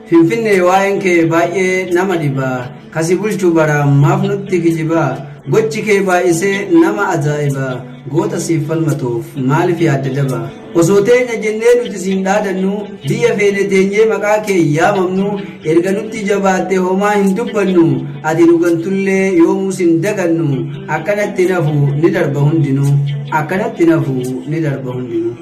Finfinne waa'een kee baay'ee nama dhiba. Kasi bulchuu bara maaf nutti kijiba. Gochi kee baay'isee nama ajaa'iba. Goota siif falmatuuf maaliif yaadda daba? Osoo teenya jennee nuti siin dhaadannu biyya feene teenyee maqaa kee yaamamnu erga nutti jabaatte homaa hin dubbannu ati dhugantullee yoomuu sin dagannu akkanatti nafu ni darba hundinuu akkanatti nafu ni darba hundinuu.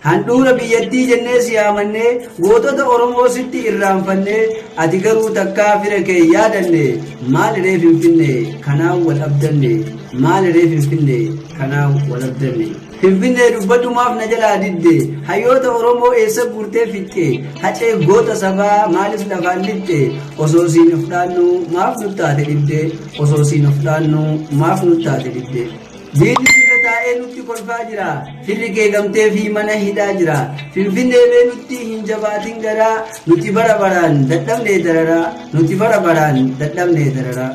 Handhuura biyyattii jennee siyaamannee gootota Oromoo sitti irraanfannee ati garuu takkaa fira kee yaadanne maaliree Finfinne kanaaf wal abdanne maaliree Finfinne kanaaf wal abdanne. Finfinne dubbadhumaaf na jalaa didde hayyoota Oromoo eessa guurtee fixxe hacee goota sabaa maaliif lafaan lixxe osoo siin of dhaannu maaf nuttaate didde osoo siin of dhaannu maaf nuttaate didde. Diinni sirra taa'ee nutti kolfaa jira firri kee gamtee fi mana hidhaa jira Finfinnee bee nutti hin jabaatin garaa nuti bara baraan dadhabnee dararaa nuti bara baraan dadhabnee dararaa.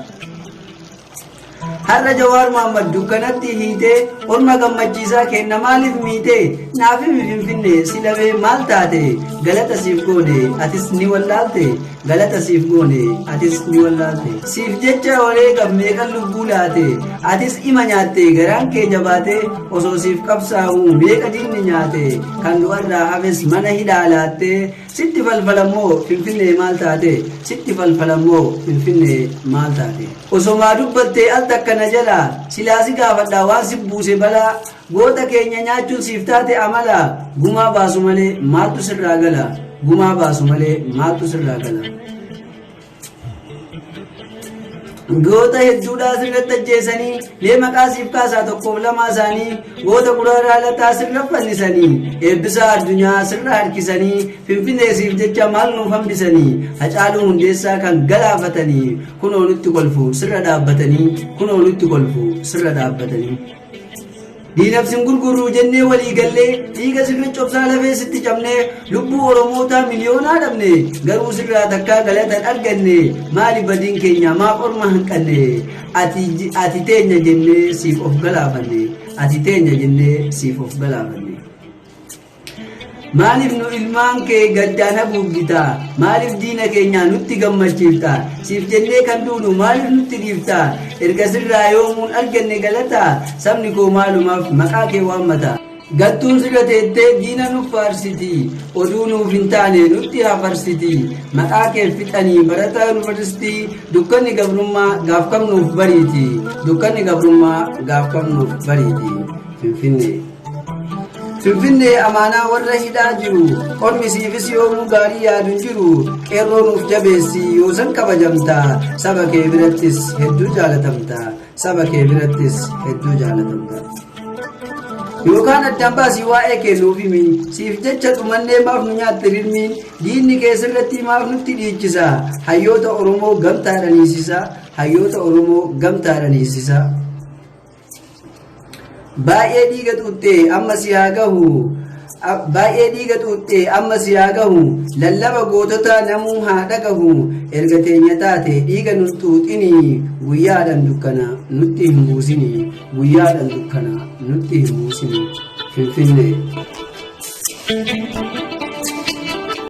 Har'a Jawaar Mohammad dukkanatti hiitee orma gammachiisaa kenna maaliif miitee naaf himi Finfinne si dhabee maal taate galata siif goone atis ni wallaalte galata siif goone atis ni wallaalte siif jecha wareegam meeqan lubbuu laate atis ima nyaatte garaan kee jabaate osoo siif qabsaa'u meeqa diinni nyaate kan du'arraa hafes mana hidhaa laatte sitti falfalammoo Finfinne maal taate sitti falfalammoo Finfinne maal taate osomaa dubbattee al takka na jala silaasi gaafadhaa waan si buuse balaa goota keenya nyaachuun siif taate amala gumaa baasu malee maaltu sirraa gala gumaa baasu malee maaltu sirraa gala. Goota hedduudhaa sirratti ajjeesanii lee maqaa siif kaasaa tokkoof lama isaanii goota guraaraa lataa sirra fannisanii eebbisaa addunyaa sirra harkisanii Finfinnee siif jecha maal nuuf hambisanii Hacaaluu Hundeessaa kan galaafatanii kunoo nutti kolfu sirra dhaabbatanii kunoo nutti kolfu sirra dhaabbatanii. Diinabsin gurguruu jennee walii gallee dhiiga sirri cobsaa lafee sitti cabnee lubbuu Oromoota miliyoonaa dhabne garuu sirraa takkaa galatan arganne maali badiin keenya maaf orma hanqanne ati teenya jennee siif of galaafanne ati teenya jennee siif of galaafanne. Maaliif nu ilmaan kee gaddaan haguuggita maaliif diina keenya nutti gammachiifta siif jennee kan duunu maaliif nutti dhiifta erga sirraa yoomuun arganne galata sabni koo maalumaaf maqaa kee waammata gattuun sirra teettee diina nuuf faarsiti oduu nuuf hin taane nutti hafarsiti maqaa kee fixanii barataa yuunivarsiitii dukkanni gabrummaa gaaf kam nuuf bariiti dukkanni gabrummaa gaaf kam nuuf bariiti. Finfinne amaanaa warra hidhaa jiru ormi siifis yoomuu gaarii yaadun jiru qeerroo nuuf jabeessi yoo san kabajamta saba kee birattis hedduu jaalatamta saba kee birattis hedduu jaalatamta. Yookaan addaan baasii waa'ee kee nuuf himi siif jecha dhumannee maaf nu nyaatte rirmi diinni kee sirratti maaf nutti dhiichisa hayyoota Oromoo gamtaadhaan hiisisa hayyoota Oromoo gamtaadhaan hiisisa. Baay'ee dhiiga xuuxxee amma si haa gahu baay'ee dhiiga xuuxxee amma si haa gahu lallaba gootota namuu haa dhagahu erga teenya taate dhiiga nu xuuxini guyyaadhaan dukkana nutti hin buusini guyyaadhaan dukkana nutti hin buusini Finfinne.